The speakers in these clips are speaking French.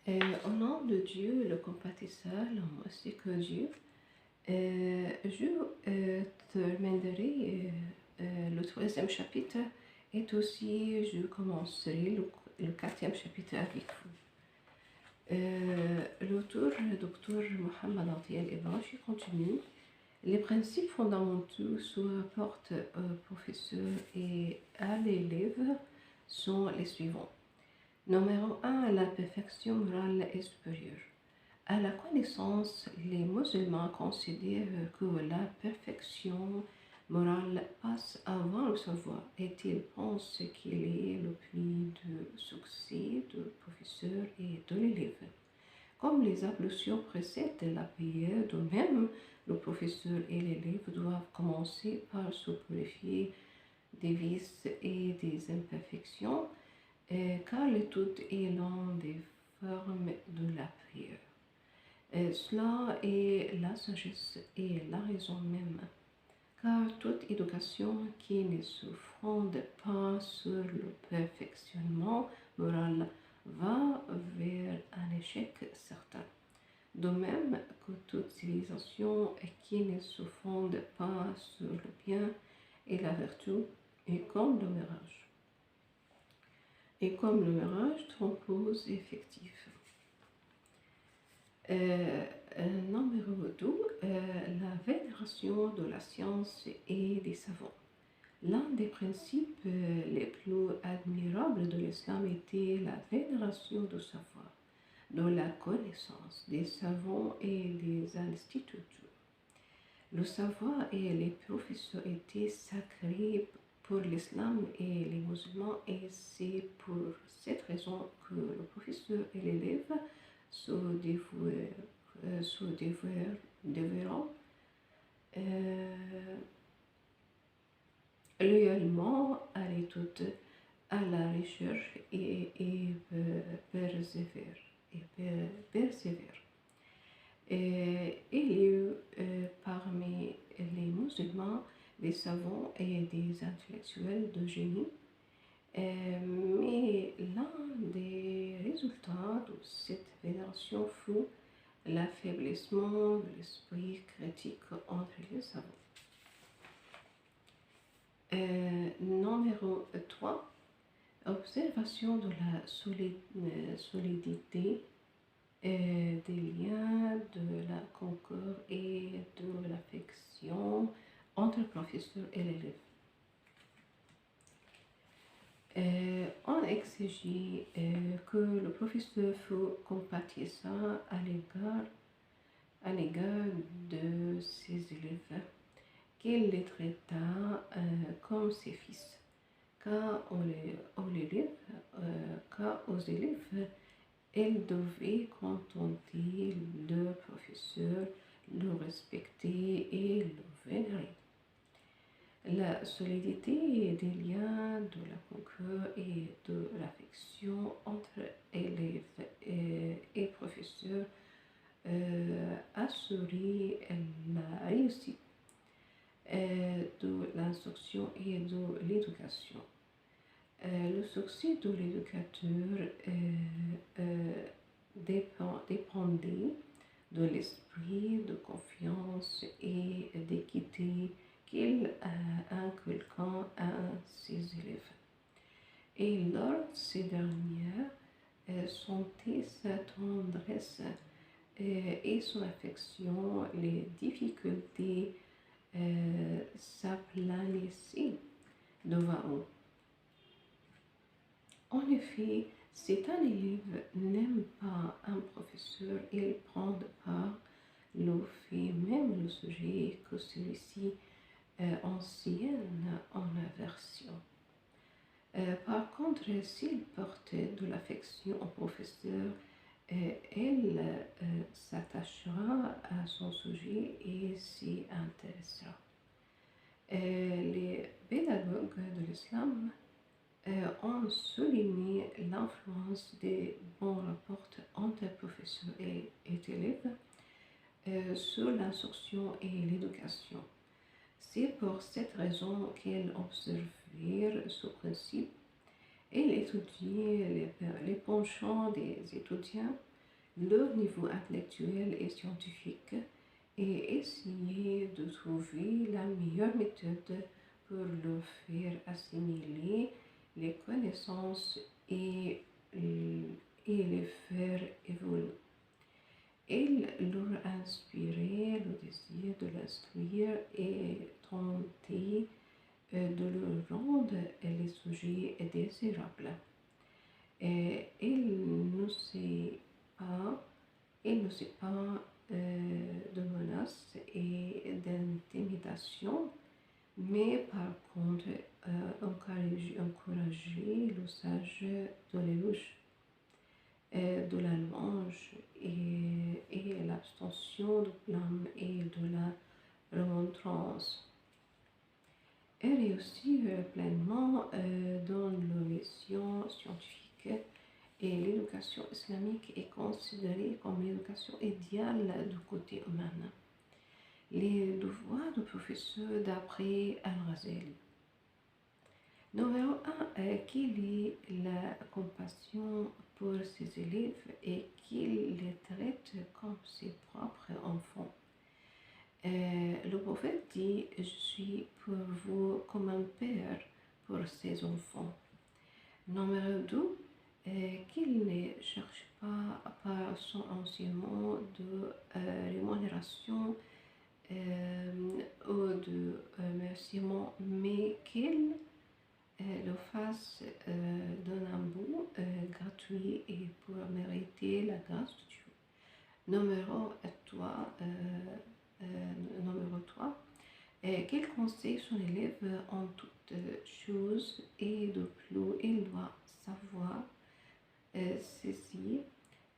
Au nom de Dieu, le compatisseur, l'homme aussi que Dieu, je terminerai le troisième chapitre et aussi je commencerai le quatrième chapitre avec vous. L'auteur, le docteur Mohamed Atiel Ebachi continue. Les principes fondamentaux sur apportent au professeur et à l'élève sont les suivants. Numéro 1, la perfection morale est supérieure. À la connaissance, les musulmans considèrent que la perfection morale passe avant le savoir et ils pensent qu'il est le plus de succès du professeur et de l'élève. Comme les ablutions précèdent la prière, de même, le professeur et l'élève doivent commencer par se purifier des vices et des imperfections, car l'étude est l'une des formes de la prière. Cela est la sagesse et la raison même, car toute éducation qui ne se fonde pas sur le perfectionnement moral va vers un échec certain. De même que toute civilisation qui ne se fonde pas sur le bien et la vertu est comme le mirage. Et comme le mirage trompose effectif. Numéro 2, la vénération de la science et des savants. L'un des principes les plus admirables de l'islam était la vénération du savoir, de la connaissance des savants et des instituteurs. Le savoir et les professeurs étaient sacrés pour l'islam et les musulmans, et c'est pour cette raison que le professeur et l'élève se dévoueront loyalement à l'étude, à la recherche et persévèrent. Il y eut parmi les musulmans des savants et des intellectuels de génie, mais l'un des résultats de cette vénération fut l'affaiblissement de l'esprit critique entre les savants. Numéro 3, observation de la solidité des liens, de la concorde et de l'affection entre le professeur et l'élève. On exigeait que le professeur fût compatissant à l'égard de ses élèves, qu'il les traita comme ses fils, car aux élèves, elle devait contenter le professeur, le respecter et le vénérer. La solidité des liens, de la concorde et de l'affection entre élèves et professeurs assurait la réussite de l'instruction et de l'éducation. Le succès de l'éducateur dépendait de l'esprit de confiance et d'équité qu'il inculquait à ses élèves. Et lors de ces dernières, sentaient sa tendresse et son affection, les difficultés s'aplanissaient devant eux. En effet, si un élève n'aime pas un professeur, il prend de part le fait même le sujet que celui-ci ancienne en aversion. Par contre, s'il portait de l'affection au professeur, elle s'attachera à son sujet et s'y intéressera. Les pédagogues de l'islam ont souligné l'influence des bons rapports entre professeurs et élèves sur l'instruction et l'éducation. C'est pour cette raison qu'ils observèrent ce principe et étudiaient les penchants des étudiants leur niveau intellectuel et scientifique et essayer de trouver la meilleure méthode pour leur faire assimiler les connaissances et les faire évoluer. Il leur inspirait le désir de l'instruire et tenter de leur rendre les sujets désirables. Et pas, il ne sait pas de menaces et d'intimidation, mais par contre, encourager l'usage de l'éloge, de la louange et l'abstention de blâme et de la remontrance. Elle réussit pleinement dans les missions scientifiques et l'éducation islamique est considérée comme l'éducation idéale du côté humain. Les devoirs du professeur d'après Al-Ghazali. Numéro 1, qu'il ait la compassion pour ses élèves et qu'il les traite comme ses propres enfants. Le prophète dit, je suis pour vous comme un père pour ses enfants. Numéro 2, qu'il ne cherche pas par son enseignement de rémunération ou de remerciement, mais qu'il le fasse d'un amour gratuit et pour mériter la grâce de Dieu. Numéro 3, qu'il conseille son élève en toutes choses et de plus, il doit savoir saisir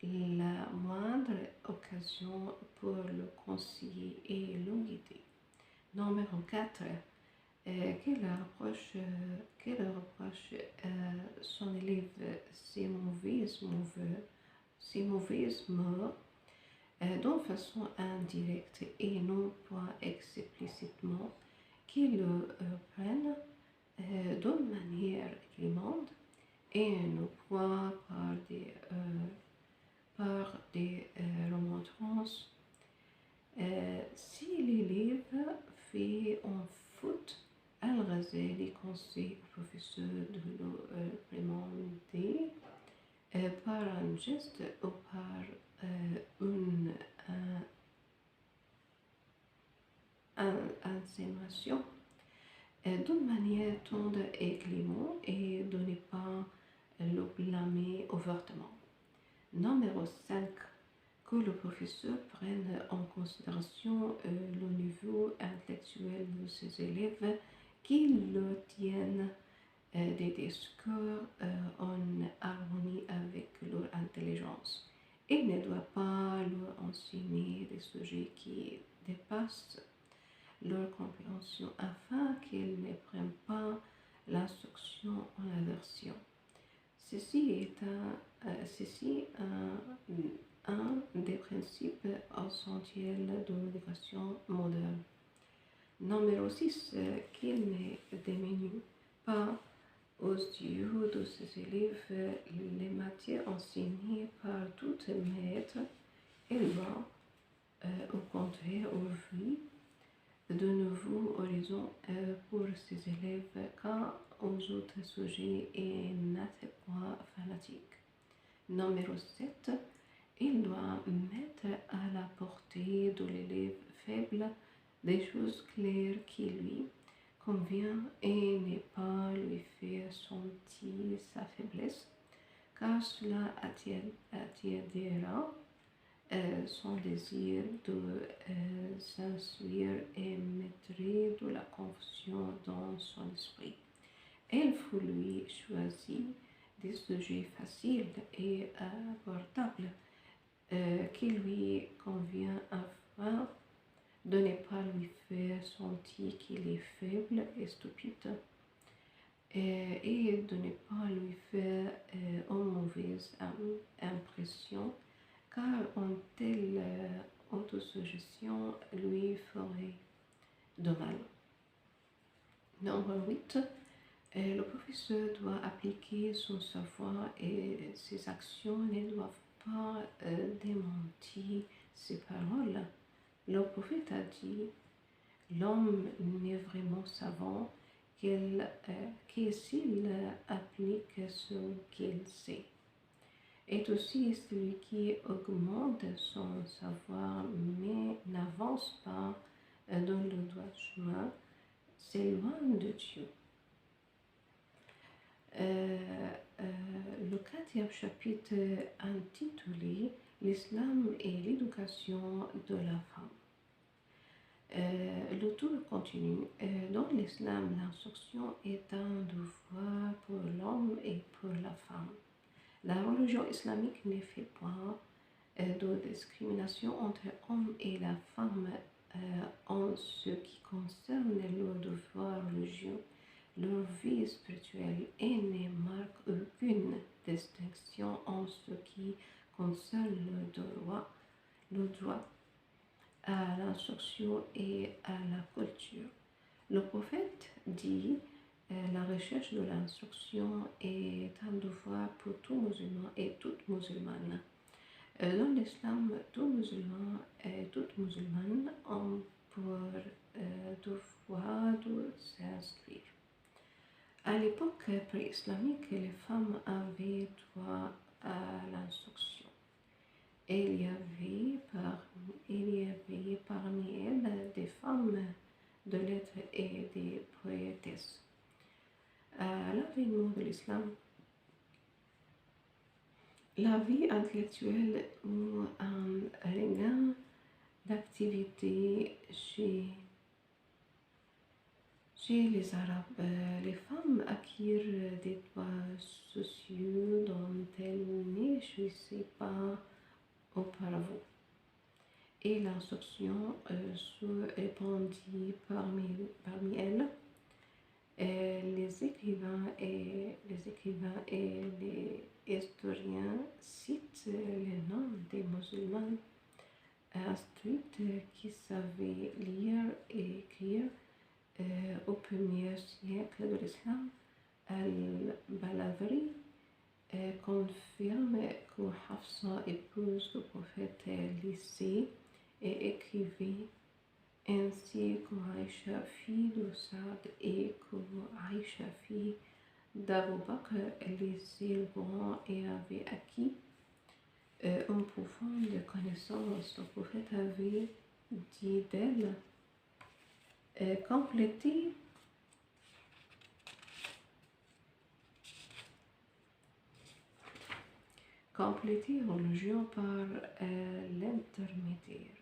la moindre occasion pour le conseiller et le guider. Numéro 4, qu'il reproche son élève ses mauvaises moeurs d'une façon indirecte et non pas explicitement, qu'il le prenne d'une manière clémente et non pas par des remontrances. Si l'élève fait un faute, Al-Ghazali conseille au professeur de le réprimander par un geste ou par une insinuation d'une manière tendre et clémente et de ne pas le blâmer ouvertement. Numéro 5, que le professeur prenne en considération le niveau intellectuel de ses élèves, qu'il le tienne des discours en harmonie avec leur intelligence. Il ne doit pas leur enseigner des sujets qui dépassent leur compréhension afin qu'ils ne prennent pas l'instruction en aversion. Ceci est un des principes essentiels de l'éducation moderne. Numéro 6, qu'il ne diminue pas aux yeux de ses élèves les matières enseignées par tout maître. Il doit, au contraire, ouvrir de nouveaux horizons pour ses élèves quant aux autres sujets et n'être pas fanatique. Numéro 7, il doit mettre à la portée de l'élève faible des choses claires qui lui conviennent et ne pas lui faire sentir sa faiblesse, car cela attiendra son désir de s'instruire et mettrait de la confusion dans son esprit. Il faut lui choisir des sujets faciles et abordables qui lui conviennent afin de ne pas lui faire sentir qu'il est faible et stupide et de ne pas lui faire une mauvaise impression, car une telle autosuggestion lui ferait de mal. Numéro 8, le professeur doit appliquer son savoir et ses actions ne doivent pas démenti ces paroles. Le prophète a dit, l'homme n'est vraiment savant que s'il applique ce qu'il sait. Et aussi celui qui augmente son savoir mais n'avance pas dans le droit chemin s'éloigne de Dieu. Le 4e chapitre intitulé L'islam et l'éducation de la femme. L'auteur continue. Dans l'islam, l'instruction est un devoir pour l'homme et pour la femme. La religion islamique ne fait pas de discrimination entre l'homme et la femme en ce qui concerne leur devoir religieux, leur vie spirituelle et ne marque aucune distinction en ce qui concerne le droit à l'instruction et à la culture. Le prophète dit la recherche de l'instruction est un devoir pour tout musulman et toute musulmane. Dans l'islam, tout musulman et toute musulmane ont pour devoir de s'inscrire. À l'époque pré-islamique, les femmes avaient droit à l'instruction. Il y avait parmi elles des femmes de lettres et des poétesses. À l'avènement de l'islam, la vie intellectuelle ou un regain d'activité chez les Arabes. Les femmes acquièrent des droits sociaux dont elles ne jouissaient pas auparavant. Et l'instruction se répandit parmi elles. Les écrivains et les historiens citent les noms des musulmans instruites qui savaient lire et écrire au 1er siècle de l'islam. Al-Balagri confirme que Hafsa épouse le prophète lycée et écrivait, ainsi que Aïcha, fille de Saad, et que Aïcha, fille d'Abu Bakr, lisait le Coran et avait acquis une profonde connaissance. Le prophète avait dit d'elle, complétez religion par l'intermédiaire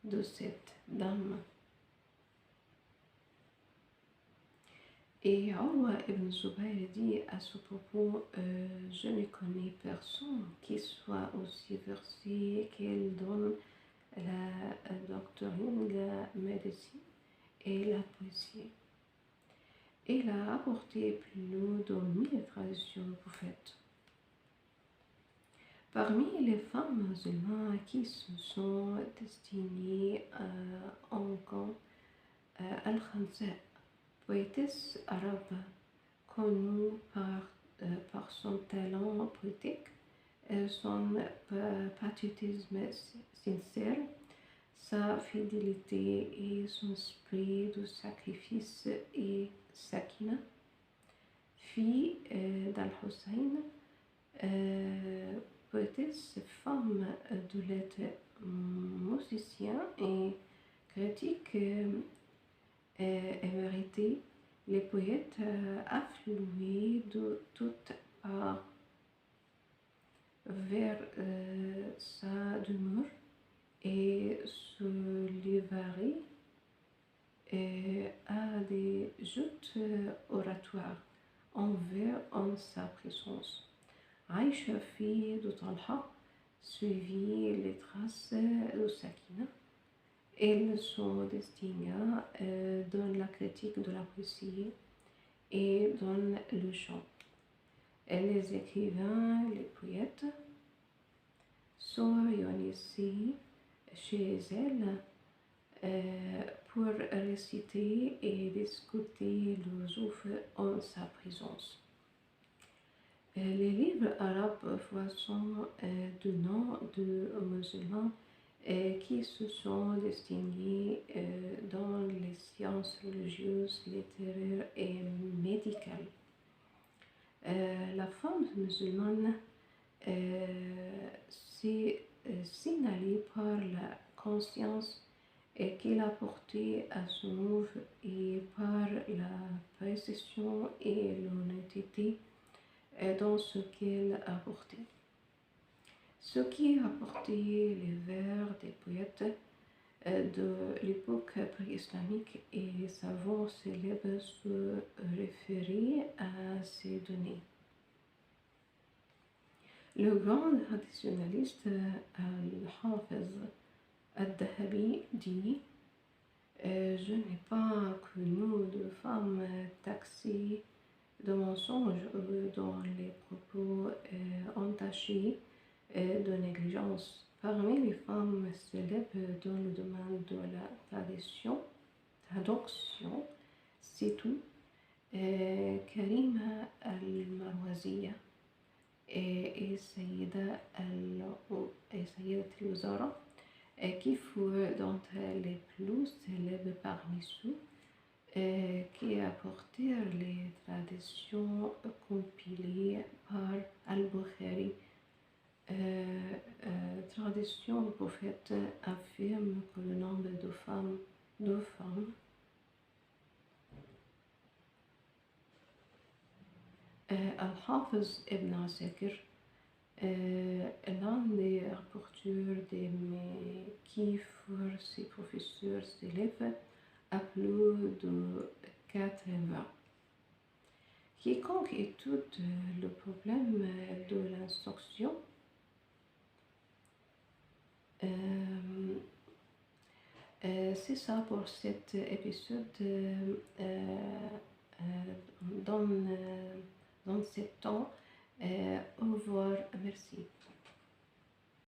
de cette dame. Et Urwa ibn Zubayr dit à ce propos, je ne connais personne qui soit aussi versé qu'elle donne la doctrine, la médecine et la poésie. Elle a apporté plus de 1000 traditions au prophète. Parmi les femmes musulmanes qui se sont destinées en camp, Al-Khansa, poétesse arabe connue par son talent poétique, son patriotisme sincère, sa fidélité et son esprit de sacrifice et sakina, fille d'Al-Hussein, poétesse, femme de lettres, musicien et critique émérité, les poètes affluaient de toutes parts vers sa demeure et se livraient à des joutes oratoires envers en sa présence. Aïcha, fille de Talha, suivit les traces de Sakina. Elle se distingua dans la critique de la poésie et dans le chant. Les écrivains, les poètes, se réunissaient chez elle pour réciter et discuter leurs œuvres en sa présence. Les livres arabes sont de noms de musulmans qui se sont distingués dans les sciences religieuses, littéraires et médicales. La femme musulmane s'est signalée par la conscience qu'il a portée à son œuvre et par la précision et l'honnêteté dans ce qu'elle a porté. Ce qui a porté les vers des poètes de l'époque pré-islamique et savants célèbres se référer à ces données. Le grand traditionnaliste Al-Hafiz Al-Dhahabi dit je n'ai pas connu de femme taxée de mensonges ou dont les propos entachés de négligence. Parmi les femmes célèbres dans le domaine de la traduction, c'est tout. Karima Al-Marwaziya et Sayyida Al-Wazara, qui furent d'entre les plus célèbres parmi ceux qui apportèrent les traditions compilées par Al-Bukhari. Tradition, le prophète affirme que le nombre de femmes Al-Hafiz ibn Asakir, l'un des rapporteurs des qui furent ses professeurs s'élève à plus de 80. Quiconque étude le problème de l'instruction c'est ça pour cet épisode dans 7 ans. Au revoir, merci.